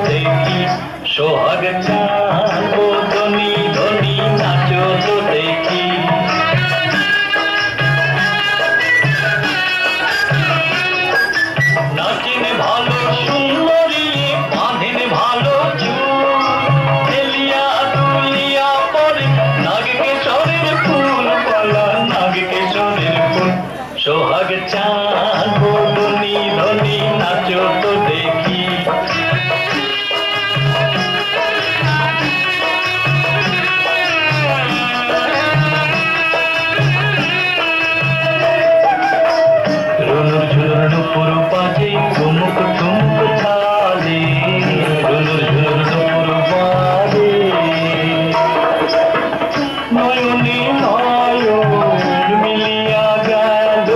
দেখি সোহাগ চাঁদ ধনী ধনী নাচো তো দেখি নাচেন ভালো সুন্দরী বাঁধেন ভালো চুল হেলিয়া দুলিয়া পরে নাগকেশরের ফুল পালা নাগকেশরের ফুল সোহাগ চাঁদ ধনী ধনী নাচো তো দেখি রুনুর ঝুনুর নুপুর বাজে ঠুমুক ঠুমুক তালে রুনুর ঝুনুর নুপুর বাজে নয়নে নয়ন মিলিয়া গেল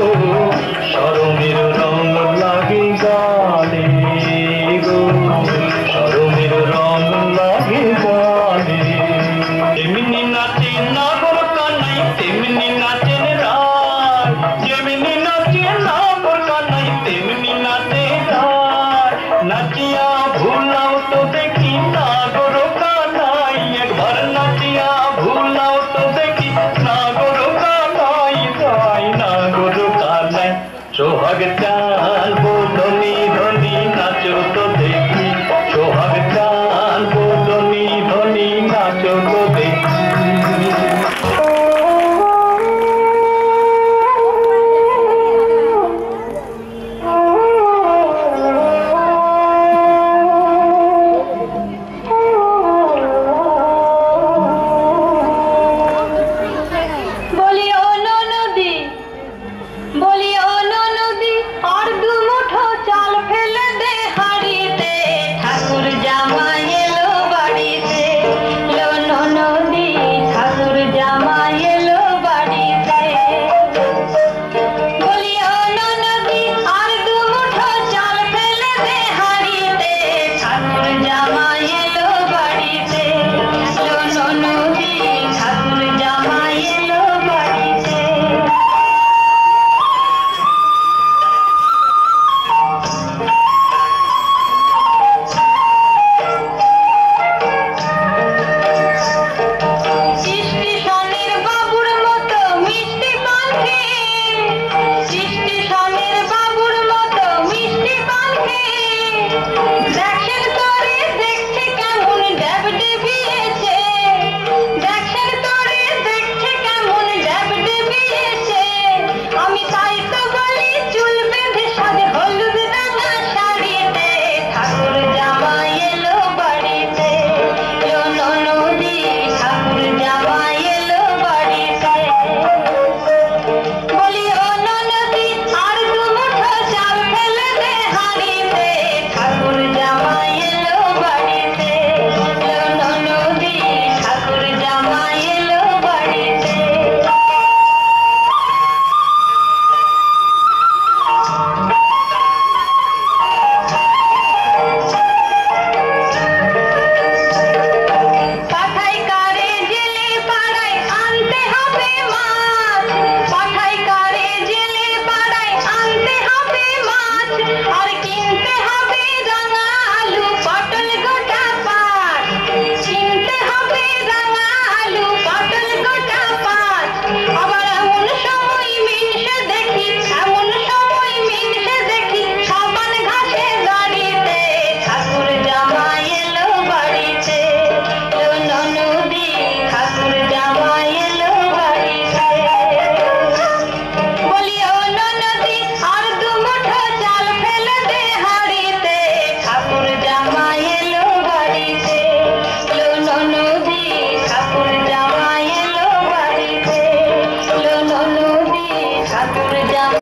শরমের রং লাগে গালে গো শরমের রং লাগে গালে তেমনি নাচে নাগর কানাই তেমনি নাচেন রায় যেমনি নাচে নাগর কানাই তেমনি নাচে রায় নাচিয়া ভুলাও তো